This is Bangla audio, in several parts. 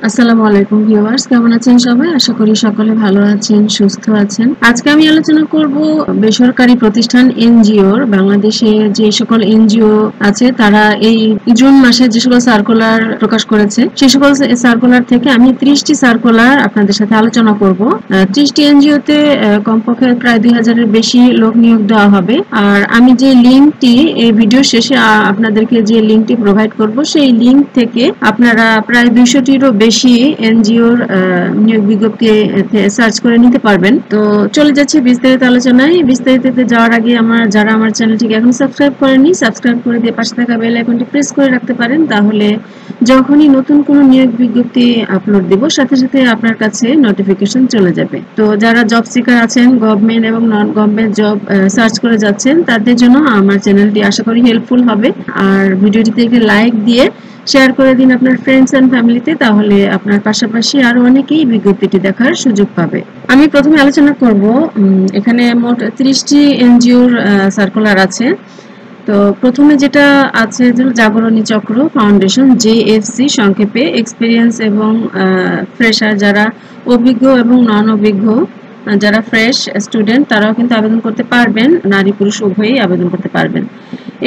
আসসালামু আলাইকুম ভিউয়ার্স, কেমন আছেন সবাই? আশা করি সকলে ভালো আছেন, সুস্থ আছেন। আজকে আমি আলোচনা করব বেসরকারি প্রতিষ্ঠান এনজিওর বাংলাদেশে যে সকল এনজিও আছে তারা এই জুন মাসে যে সকল সার্কুলার প্রকাশ করেছে সে সকল সার্কুলার থেকে আমি 30টি সার্কুলার আপনাদের সাথে আলোচনা করব। 30টি এনজিওতে কমপক্ষে প্রায় 2000-এর বেশি লোক নিয়োগ দেওয়া হবে। আর আমি যে লিংকটি এই ভিডিও শেষে আপনাদেরকে যে লিংকটি প্রোভাইড করব সেই লিংক থেকে আপনারা প্রায় 200টিরও বেশি এনজিওর নিয়োগ বিজ্ঞপ্তি সার্চ করে নিতে পারবেন। তো চলে যাচ্ছে বিস্তারিত আলোচনায়। বিস্তারিততে যাওয়ার আগে যারা আমার চ্যানেলটিকে এখন সাবস্ক্রাইব করেননি, সাবস্ক্রাইব করে দিয়ে পাশে থাকা বেল আইকনটি প্রেস করে রাখতে পারেন, তাহলে যখনই নতুন কোনো নিয়োগ বিজ্ঞপ্তি আপলোড দিব সাথে সাথে আপনার কাছে নোটিফিকেশন চলে যাবে। তো যারা জব সিকার আছেন, গভর্নমেন্ট এবং নন গভর্নমেন্ট জব সার্চ করে যাচ্ছেন, তাদের জন্য আমার চ্যানেলটি আশা করি হেল্পফুল হবে। আর ভিডিওটিতে একটি লাইক দিয়ে শেয়ার করে দিন আপনার ফ্রেন্ডস এন্ড ফ্যামিলিতে, তাহলে আপনার পাশাপাশি আরো অনেকেই বিজ্ঞপ্তিটি দেখার সুযোগ পাবে। আমি প্রথমে আলোচনা করব, এখানে মোট 30টি এনজিওর সার্কুলার আছে। তো প্রথমে যেটা আছে জাগরণী চক্র ফাউন্ডেশন, জেএফসি সংক্ষেপে। এক্সপিরিয়েন্স এবং ফ্রেশার, যারা অভিজ্ঞ এবং নন অভিজ্ঞ, যারা ফ্রেশ স্টুডেন্ট তারাও কিন্তু আবেদন করতে পারবেন, নারী পুরুষ উভয়ই আবেদন করতে পারবেন।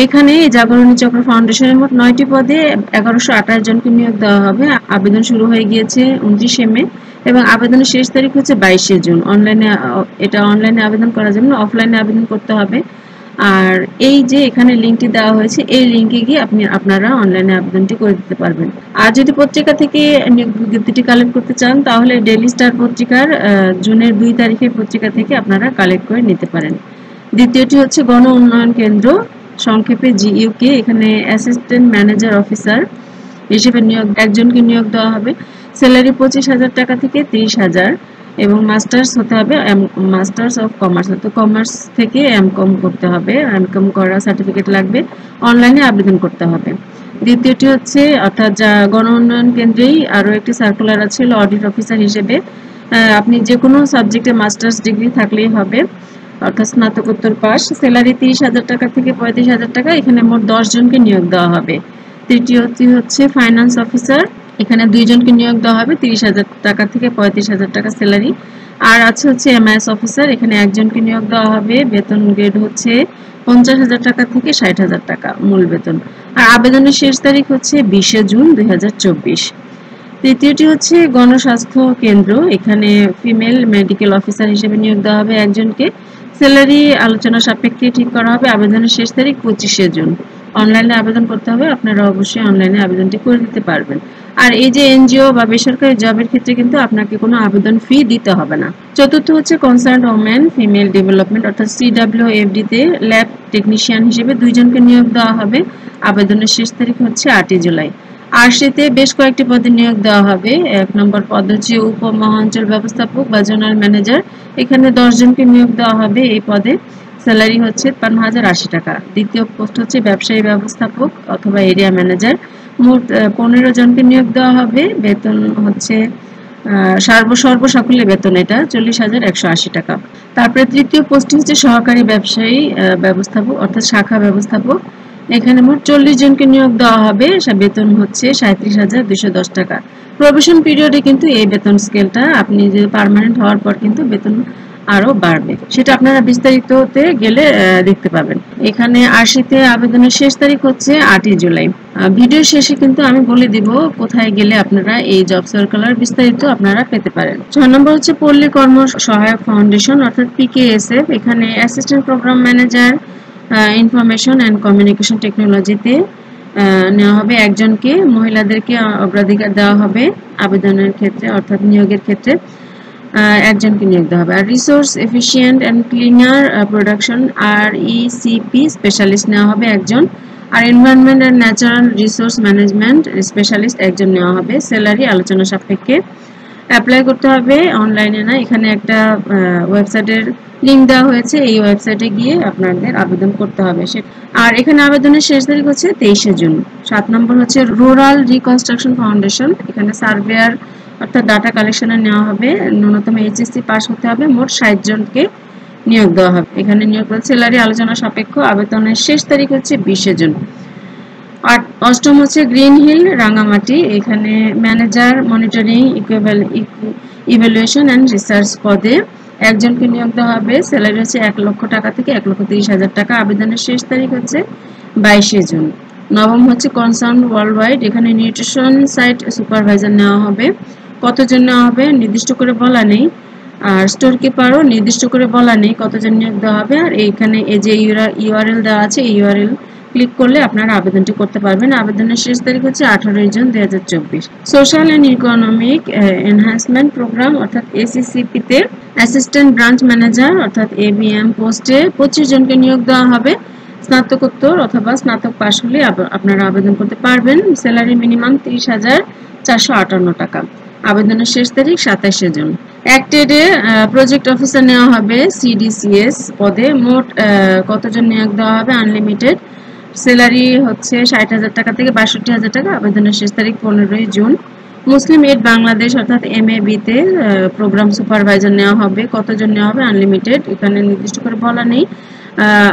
এখানে জাগরণী চক্র ফাউন্ডেশনের মোট 9টি পদে 1128 জনকে নিয়োগ দেওয়া হবে। আবেদন শুরু হয়ে গিয়েছে 29 মে এবং আবেদনের শেষ তারিখ হচ্ছে 22 জুন। অনলাইনে আবেদন করা যাবে না, অফলাইনে আবেদন করতে হবে। আর এই যে এখানে লিংকটি দেওয়া হয়েছে, এই লিংকে গিয়ে আপনারা অনলাইনে আবেদনটি করে দিতে পারবেন। আর যদি পত্রিকা থেকে নিয়োগ বিজ্ঞপ্তিটি কালেক্ট করতে চান, তাহলে ডেইলি স্টার পত্রিকার জুনের 2 তারিখের পত্রিকা থেকে আপনারা কালেক্ট করে নিতে পারেন। দ্বিতীয়টি হচ্ছে গণ উন্নয়ন কেন্দ্র, সংক্ষেপে জিইউকে। এখানে অ্যাসিস্ট্যান্ট ম্যানেজার অফিসার হিসেবে একজনকে নিয়োগ দেওয়া হবে। স্যালারি 25,000 টাকা থেকে 30,000 এবং মাস্টার্স হতে হবে, মাস্টার্স অফ কমার্স, তো কমার্স থেকে এমকম করতে হবে, এমকম করা সার্টিফিকেট লাগবে। অনলাইনে আবেদন করতে হবে। দ্বিতীয়টি হচ্ছে অর্থাৎ গণ উন্নয়ন কেন্দ্রেই আরও একটি সার্কুলার আছে অডিট অফিসার হিসেবে। আপনি যে কোনো সাবজেক্টে মাস্টার্স ডিগ্রি থাকলেই হবে, অর্থাৎ স্নাতকোত্তর পাস। স্যালারি 30,000 টাকা থেকে 35,000 টাকা। এখানে মোট 10 জনকে নিয়োগ দেওয়া হবে। তৃতীয়টি হচ্ছে ফাইন্যান্স অফিসার, এখানে 2 জনকে নিয়োগ দেওয়া হবে, 30,000 টাকা থেকে 35,000 টাকা স্যালারি। আর হচ্ছে এমআইএস অফিসার, এখানে একজনকে নিয়োগ দেওয়া হবে। বেতন গ্রেড হচ্ছে 50,000 টাকা থেকে 60,000 টাকা মূল বেতন। আর আবেদনের শেষ তারিখ হচ্ছে 20 জুন 2024। তৃতীয়টি হচ্ছে গণস্বাস্থ্য কেন্দ্র, এখানে ফিমেল মেডিকেল অফিসার হিসেবে নিয়োগ দেওয়া হবে একজনকে। স্যালারি আলোচনা সাপেক্ষে ঠিক করা হবে। আবেদনের শেষ তারিখ 25 জুন। অনলাইনে আবেদন করতে হবে, আপনারা অবশ্যই অনলাইনে আবেদনটি করে দিতে পারবেন। আর এই যে এনজিও বা বেসরকারি জবের ক্ষেত্রে কিন্তু আপনাকে কোনো আবেদন ফি দিতে হবে না। চতুর্থ হচ্ছে কনসার্ন ওমেন ফিমেল ডেভেলপমেন্ট, অর্থাৎ সিডব্লিউএফডি তে ল্যাব টেকনিশিয়ান হিসেবে 2 জনকে নিয়োগ দেওয়া হবে। আবেদনের শেষ তারিখ হচ্ছে 8 জুলাই। আরসিতে বেশ কয়েকটি পদে নিয়োগ দেওয়া হবে। 1 নম্বর পদ হচ্ছে উপমহাঞ্চল ব্যবস্থাপক বা জোনাল ম্যানেজার, এখানে 10 জনকে নিয়োগ দেওয়া হবে এই পদে। স্যালারি হচ্ছে 53,080 টাকা। দ্বিতীয় পোস্ট হচ্ছে ব্যবসায়ী ব্যবস্থাপক অথবা এরিয়া ম্যানেজার, মোট 15 জনকে নিয়োগ দেওয়া হবে। বেতন হচ্ছে সর্বসাকুল্যে বেতন এটা 40,180 টাকা। তারপরে তৃতীয় পোস্ট হচ্ছে সহকারী ব্যবসায়ী ব্যবস্থাপক অর্থাৎ শাখা ব্যবস্থাপক, এখানে মোট 40 জনকে নিয়োগ দেওয়া হবে। বেতন হচ্ছে 37,210 টাকা। প্রবেশন পিরিয়ডে কিন্তু এই বেতন স্কেলটা, আপনি যে পার্মানেন্ট হওয়ার পর কিন্তু বেতন আরো বাড়বে, সেটা আপনারা বিস্তারিততে গেলে দেখতে পাবেন। এখানে আরসিতে আবেদনের শেষ তারিখ হচ্ছে 8 জুলাই। ভিডিও শেষে কিন্তু আমি বলে দিব কোথায় গেলে আপনারা এই জব সার্কুলার বিস্তারিত আপনারা পেতে পারেন। 6 নম্বর হচ্ছে পল্লী কর্ম সহায়ক ফাউন্ডেশন অর্থাৎ পিকেএসএফ, এখানে assistant program manager information and communication টেকনোলজিতে নেওয়া হবে একজনকে। মহিলাদেরকে অগ্রাধিকার দেওয়া হবে আবেদনের ক্ষেত্রে, অর্থাৎ নিয়োগের ক্ষেত্রে একজনকে নিয়োগ দেওয়া হবে। আর resource efficient and cleaner production RECP specialist নেওয়া হবে একজন। আর environment and natural resource management specialist একজন নেওয়া হবে। স্যালারি আলোচনা সাপেক্ষে। অ্যাপ্লাই করতে হবে অনলাইনে না, এখানে একটা ওয়েবসাইটের লিংক দেওয়া হয়েছে, এই ওয়েবসাইটে গিয়ে আপনাদের আবেদন করতে হবে। আর এখানে আবেদনের শেষ তারিখ হচ্ছে 23 জুন। 7 নম্বর হচ্ছে রুরাল রিকনস্ট্রাকশন ফাউন্ডেশন, এখানে সার্ভেয়ার অর্থাৎ ডাটা কালেকশনে নেওয়া হবে। ন্যূনতম HSC পাস হতে হবে। মোট 60 জনকে নিয়োগ দেওয়া হবে। এখানে নিয়োগ স্যালারি আলোচনা সাপেক্ষ। আবেদনের শেষ তারিখ হচ্ছে 20 জুন। অষ্টম হচ্ছে গ্রিন হিল রাঙামাটি, এখানে manager monitoring evaluation and research পদে একজনকে নিয়োগ দেওয়া হবে। স্যালারি হচ্ছে 1 লক্ষ টাকা থেকে 1,30,000 টাকা। আবেদনের শেষ তারিখ হচ্ছে 22শে জুন। নবম হচ্ছে কনসার্ন ওয়ার্ল্ড ওয়াইড, এখানে নিউট্রিশন সাইট সুপারভাইজার নেওয়া হবে। কতজন নেওয়া হবে নির্দিষ্ট করে বলা নেই। আর স্টোর কিপারও নির্দিষ্ট করে বলা নেই কতজন নিয়োগ দেওয়া হবে। আর এইখানে এই যে ইউআরএল দেওয়া আছে, এই ইউআরএল ক্লিক করলে আপনারা আবেদনটি করতে পারবেন। আবেদনের শেষ তারিখ হচ্ছে 18 June 2024। Social and economic enhancement program অর্থাৎ এসিসিপি তে অ্যাসিস্ট্যান্ট ব্রাঞ্চ ম্যানেজার অর্থাৎ এবিএম পোস্টে 25 জনকে নিয়োগ দেওয়া হবে। স্নাতকোত্তর অথবা স্নাতক পাশ হলে আপনারা আবেদন করতে পারবেন। স্যালারি মিনিমাম 30,458 টাকা। আবেদনের শেষ তারিখ 27শে জুন। অ্যাক্টেডে প্রজেক্ট অফিসার নেওয়া হবে সিডিসিএস পদে। মোট কতজন নিয়োগ দেওয়া হবে আনলিমিটেড। স্যালারি হচ্ছে 60,000 টাকা থেকে 62,000 টাকা। আবেদনের শেষ তারিখ 15 জুন। মুসলিম এড বাংলাদেশ অর্থাৎ এমএবি তে প্রোগ্রাম সুপারভাইজার নেওয়া হবে। কতজন নেওয়া হবে আনলিমিটেড, এখানে নির্দিষ্ট করে বলা নেই।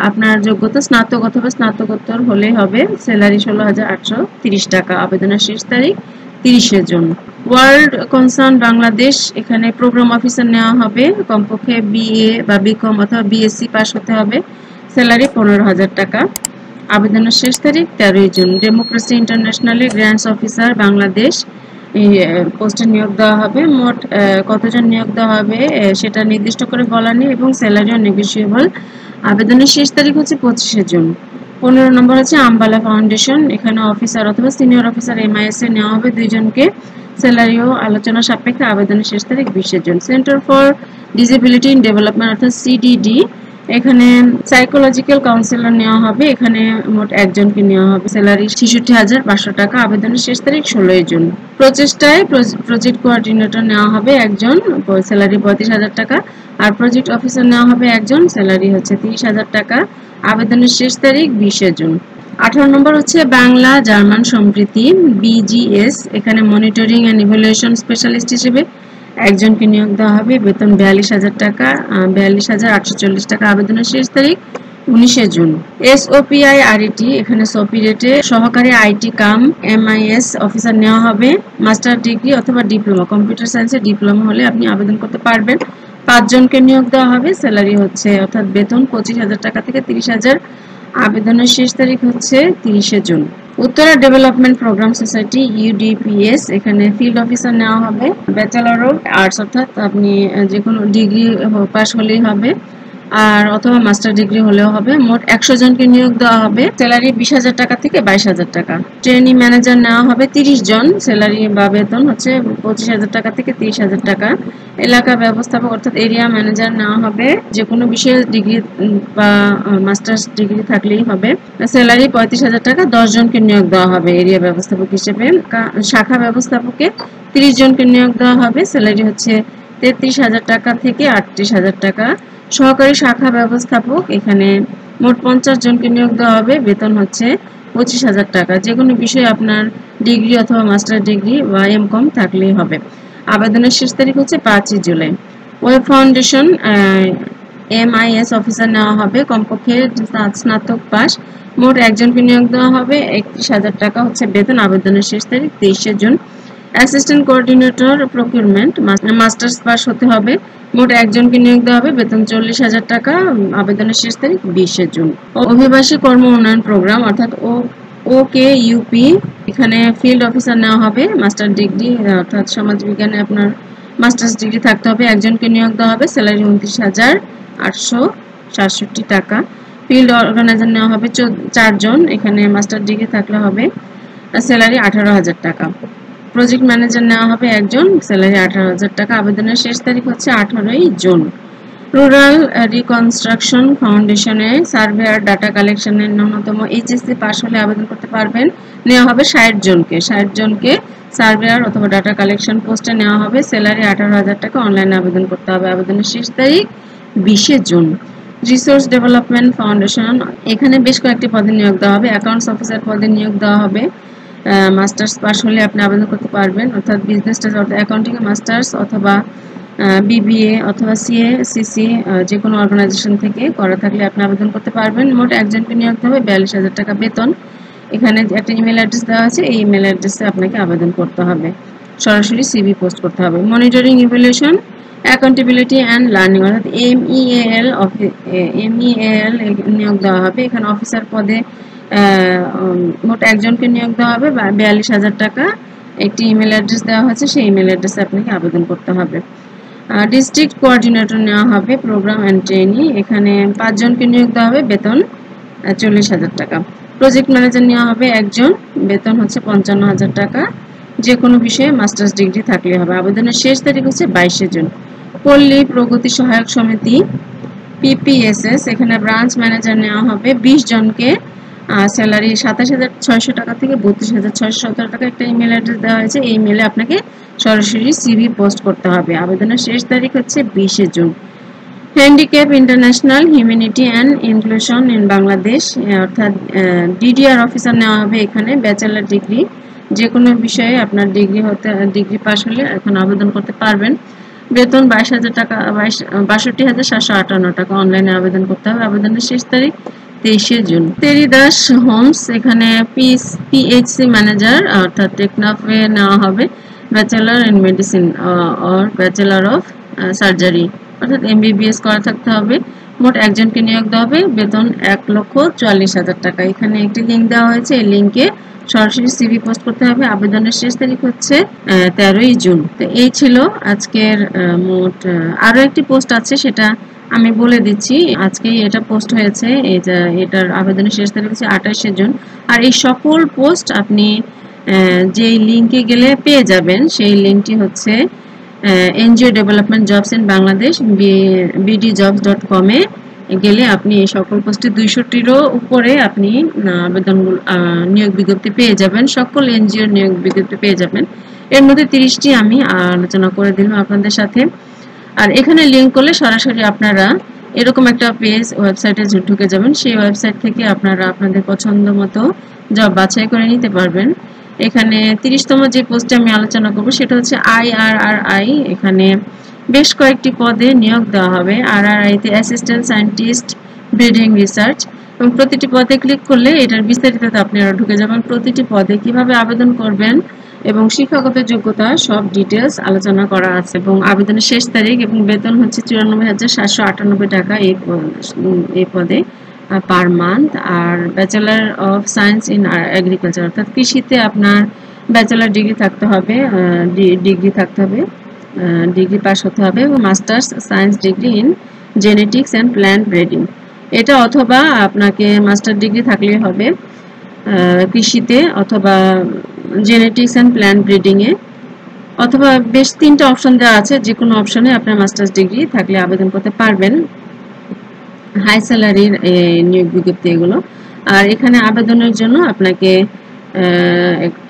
আপনার যোগ্যতা স্নাতক অথবা স্নাতকোত্তর হলেই হবে। স্যালারি 16,830 টাকা। আবেদনের শেষ তারিখ 30শে জুন। ওয়ার্ল্ড কনসার্ন বাংলাদেশ, এখানে প্রোগ্রাম অফিসার নেওয়া হবে। কমপক্ষে বিএ বা বিকম অথবা বিএসসি পাস হতে হবে। স্যালারি 15,000 টাকা। আবেদনের শেষ তারিখ 13 জুন। ডেমোক্রেসি ইন্টারন্যাশনালে গ্র্যান্টস অফিসার বাংলাদেশ, এই পোস্টে নিয়োগ দেওয়া হবে। মোট কতজন নিয়োগ দেওয়া হবে সেটা নির্দিষ্ট করে বলা নেই এবং স্যালারিও নেগোশিয়েবল। আবেদনের শেষ তারিখ হচ্ছে 25শে জুন। 15 নম্বর হচ্ছে আম্বালা ফাউন্ডেশন, এখানে অফিসার অথবা সিনিয়র অফিসার এমআইএস এ নেওয়া হবে 2 জনকে। স্যালারিও আলোচনা সাপেক্ষে। আবেদনের শেষ তারিখ 20শে June. Centre for disability in development অর্থাৎ সিডিডি, এখানে সাইকোলজিক্যাল কাউন্সিলর নেওয়া হবে। এখানে মোট একজনকে নেওয়া হবে। স্যালারি 66,500 টাকা। আবেদনের শেষ তারিখ 16 জুন। প্রচেষ্টায় প্রজেক্ট কোঅর্ডিনেটর নেওয়া হবে একজন, স্যালারি 35,000 টাকা। আর প্রজেক্ট অফিসার নেওয়া হবে একজন, স্যালারি হচ্ছে 30,000 টাকা। আবেদনের শেষ তারিখ 20শে জুন। 18 নম্বর হচ্ছে বাংলা জার্মান সম্প্রীতি বিজিএস, এখানে মনিটরিং অ্যান্ড ইভ্যালুয়েশন স্পেশালিস্ট হিসেবে একজনকে নিয়োগ দেওয়া হবে। বেতন 42,000 টাকা, 42,840 টাকা। আবেদনের শেষ তারিখ 19শে জুন। এসওপিআই আরইটি, এখানে সোপি রেটে সহকারী আইটি কাম এমআইএস অফিসার নেওয়া হবে। মাস্টার ডিগ্রি অথবা ডিপ্লোমা, কম্পিউটার সায়েন্সে ডিপ্লোমা হলে আপনি আবেদন করতে পারবেন। 5 জনকে নিয়োগ দেওয়া হবে। স্যালারি হচ্ছে অর্থাৎ বেতন 25,000 টাকা থেকে 30,000। আবেদনের শেষ তারিখ হচ্ছে 30শে June. Uttara development programme society UDPS, এখানে ফিল্ড অফিসার নেওয়া হবে। ব্যাচেলর অফ আর্টস অর্থাৎ আপনি যে কোনো ডিগ্রি পাস হলেই হবে, আর অথবা মাস্টার ডিগ্রি হলেও হবে। মোট 100 জনকে নিয়োগ দেওয়া হবে। স্যালারি 20,000 টাকা থেকে 22,000 টাকা। ট্রেনি ম্যানেজার নেওয়া হবে 30 জন। স্যালারি বা বেতন হচ্ছে 25,000 টাকা থেকে 30,000 টাকা। এলাকা ব্যবস্থাপক অর্থাৎ এরিয়া ম্যানেজার নেওয়া হবে। যে কোনো বিষয়ে ডিগ্রি বা মাস্টার্স ডিগ্রি থাকলেই হবে। স্যালারি 35,000 টাকা। 10 জনকে নিয়োগ দেওয়া হবে এরিয়া ব্যবস্থাপক হিসেবে। শাখা ব্যবস্থাপকে 30 জনকে নিয়োগ দেওয়া হবে। স্যালারি হচ্ছে 33,000 টাকা থেকে 38,000 টাকা। সহকারী শাখা ব্যবস্থাপক, এখানে মোট 50 জনকে নিয়োগ দেওয়া হবে। বেতন হচ্ছে 25,000 টাকা। যে কোনো বিষয়ে আপনার ডিগ্রি অথবা মাস্টার ডিগ্রি বা এমকম থাকলেই হবে। আবেদনের শেষ তারিখ হচ্ছে 5 July. Web foundation MIS officer নেওয়া হবে। কমপক্ষে স্নাতক পাস। মোট একজনকে নিয়োগ দেওয়া হবে। 31,000 টাকা হচ্ছে বেতন। আবেদনের শেষ তারিখ 23শে June. Assistant coordinator procurement, masters pass হতে হবে। মোট একজনকে নিয়োগ দেওয়া হবে। বেতন 40,000 টাকা। আবেদনের শেষ তারিখ 20শে জুন। অভিবাসী কর্ম উন্নয়ন প্রোগ্রাম অর্থাৎ ওকে ইউপি, এখানে ফিল্ড অফিসার নেওয়া হবে। মাস্টার ডিগ্রি অর্থাৎ সমাজবিজ্ঞানে আপনার মাস্টার্স ডিগ্রি থাকতে হবে। একজনকে নিয়োগ দেওয়া হবে। স্যালারি 29,867 টাকা। ফিল্ড অর্গানাইজার নেওয়া হবে 4 জন, এখানে মাস্টার ডিগ্রি থাকলে হবে। স্যালারি 18,000 টাকা। প্রজেক্ট ম্যানেজার নেওয়া হবে একজন, স্যালারি 18,000 টাকা। আবেদনের শেষ তারিখ হচ্ছে 18 জুন। রুরাল রিকনস্ট্রাকশন ফাউন্ডেশনে সার্ভেয়ার ডাটা কালেকশনের ন্যূনতম এইচএসসি পাস হলে আবেদন করতে পারবেন। নেওয়া হবে 60 জনকে। 60 জনকে সার্ভেয়ার অথবা ডাটা কালেকশন পোস্টে নেওয়া হবে। স্যালারি 18,000 টাকা। অনলাইনে আবেদন করতে হবে। আবেদনের শেষ তারিখ 20শে জুন। রিসোর্স ডেভেলপমেন্ট ফাউন্ডেশন, এখানে বেশ কয়েকটি পদে নিয়োগ দেওয়া হবে। অ্যাকাউন্টস অফিসার পদে নিয়োগ দেওয়া হবে। মাস্টার্স পাস হলে আপনি আবেদন করতে পারবেন, অর্থাৎ বিজনেস অ্যাকাউন্টিং এ মাস্টার্স অথবা বিবিএ অথবা সিএ সিসি যে কোনো অর্গানাইজেশন থেকে করা থাকলে আপনি আবেদন করতে পারবেন। মোট একজনকে নিয়োগ দেওয়া হবে। 42,000 টাকা বেতন। এখানে একটা ইমেল অ্যাড্রেস দেওয়া আছে, এই ইমেল অ্যাড্রেসে আপনাকে আবেদন করতে হবে, সরাসরি সিভি পোস্ট করতে হবে। Monitoring, evaluation, accountability and learning অর্থাৎ MEAL নিয়োগ দেওয়া হবে। এখানে অফিসার পদে মোট একজনকে নিয়োগ দেওয়া হবে, 42,000 টাকা। একটি ইমেল অ্যাড্রেস দেওয়া হয়েছে, সেই ইমেল অ্যাড্রেসে আপনাকে আবেদন করতে হবে। ডিস্ট্রিক্ট কোঅর্ডিনেটর নেওয়া হবে, প্রোগ্রাম অ্যান্ড ট্রেনিং। এখানে 5 জনকে নিয়োগ দেওয়া হবে, বেতন 40,000 টাকা। প্রজেক্ট ম্যানেজার নেওয়া হবে একজন, বেতন হচ্ছে 55,000 টাকা। যে কোনো বিষয়ে মাস্টার্স ডিগ্রি থাকলে হবে। আবেদনের শেষ তারিখ হচ্ছে 22শে জুন। পল্লী প্রগতি সহায়ক সমিতি PPSS, এখানে ব্রাঞ্চ ম্যানেজার নেওয়া হবে 20 জনকে, স্যালারি 27,600 টাকা থেকে 32,617 টাকা। একটা ইমেল অ্যাড্রেস দেওয়া হয়েছে, এই ইমেলে আপনাকে সরাসরি সিভি পোস্ট করতে হবে। আবেদনের শেষ তারিখ হচ্ছে 20শে June. Handicap international humanity and inclusion in Bangladesh অর্থাৎ DDR অফিসার নেওয়া হবে। এখানে ব্যাচেলার ডিগ্রি, যে কোনো বিষয়ে আপনার ডিগ্রি পাস হলে এখন আবেদন করতে পারবেন। বেতন 22,000 টাকা, 62,758 টাকা। অনলাইনে আবেদন করতে হবে। আবেদনের শেষ তারিখ 23শে জুন। তেরিদাস হোমস, এখানে PHC ম্যানেজার অর্থাৎ টেকনাফে নেওয়া হবে, bachelor in medicine or bachelor of surgery অর্থাৎ MBBS করা থাকতে হবে। মোট একজনকে নিয়োগ দেওয়া হবে, বেতন 1,44,000 টাকা। এখানে একটি লিঙ্ক দেওয়া হয়েছে, এই লিঙ্কে সরাসরি সিভি পোস্ট করতে হবে। আবেদনের শেষ তারিখ হচ্ছে 13ই জুন। তো এই ছিল আজকের মোট। আরও একটি পোস্ট আছে, সেটা আমি বলে দিচ্ছি। আজকেই এটা পোস্ট হয়েছে, এটার আবেদনের শেষ তারিখ হচ্ছে 28শে জুন। আর এই সকল পোস্ট আপনি যেই লিঙ্কে গেলে পেয়ে যাবেন, সেই লিঙ্কটি হচ্ছে NGO development jobs in Bangladesh bdjobs.com এ গেলে আপনি এই সকল পোস্টে 200টিরও উপরে আপনি আবেদনগুলো নিয়োগ বিজ্ঞপ্তি পেয়ে যাবেন। সকল NGO নিয়োগ বিজ্ঞপ্তি পেয়ে যাবেন। এর মধ্যে 30টি আমি আলোচনা করে দিলাম আপনাদের সাথে। আর এখানে লিঙ্ক করলে সরাসরি আপনারা এরকম একটা পেজ ওয়েবসাইটে ঢুকে যাবেন। সেই ওয়েবসাইট থেকে আপনারা আপনাদের পছন্দ মতো জব বাছাই করে নিতে পারবেন। এখানে 30তম যে পোস্টে আমি আলোচনা করব সেটা হচ্ছে IRRI। এখানে বেশ কয়েকটি পদে নিয়োগ দেওয়া হবে। RRI তে অ্যাসিস্ট্যান্ট সায়েন্টিস্ট ব্রিডিং রিসার্চ, এবং প্রতিটি পদে ক্লিক করলে এটার বিস্তারিততে আপনারা ঢুকে যাবেন। প্রতিটি পদে কিভাবে আবেদন করবেন এবং শিক্ষাগত যোগ্যতা সব ডিটেলস আলোচনা করা আছে, এবং আবেদনের শেষ তারিখ এবং বেতন হচ্ছে 94,798 টাকা এই পদে পার মান্থ। আর bachelor of science in agriculture অর্থাৎ কৃষিতে আপনার ব্যাচেলার ডিগ্রি থাকতে হবে, ডিগ্রি পাস হতে হবে, এবং masters science degree in genetics and plant breeding এটা, অথবা আপনাকে মাস্টার ডিগ্রি থাকলেই হবে কৃষিতে, অথবা জেনেটিক্স অ্যান্ড প্ল্যান্ট ব্রিডিংয়ে, অথবা বেশ 3টা অপশন দেওয়া আছে, যে কোনো অপশনে আপনার মাস্টার্স ডিগ্রি থাকলে আবেদন করতে পারবেন। হাই স্যালারির নিয়োগ বিজ্ঞপ্তি এগুলো। আর এখানে আবেদনের জন্য আপনাকে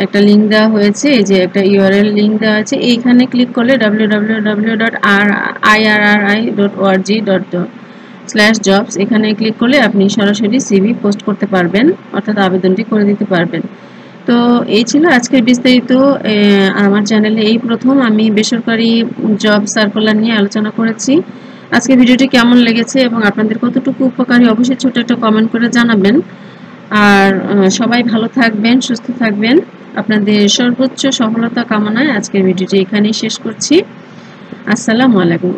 একটা লিঙ্ক দেওয়া হয়েছে, এই যে একটা URL লিঙ্ক দেওয়া আছে, এইখানে ক্লিক করলে www.irri.org.jobs এখানে ক্লিক করলে আপনি সরাসরি সিভি পোস্ট করতে পারবেন, অর্থাৎ আবেদনটি করে দিতে পারবেন। তো এই ছিল আজকের বিস্তারিত। আমার চ্যানেলে এই প্রথম আমি বেসরকারি জব সার্কুলার নিয়ে আলোচনা করেছি। আজকে ভিডিওটি কেমন লেগেছে এবং আপনাদের কতটুকু উপকারী অবশ্যই ছোট একটা কমেন্ট করে জানাবেন। আর সবাই ভালো থাকবেন, সুস্থ থাকবেন। আপনাদের সর্বোচ্চ সফলতা কামনায় আজকের ভিডিওটি এখানেই শেষ করছি। আসসালামু আলাইকুম।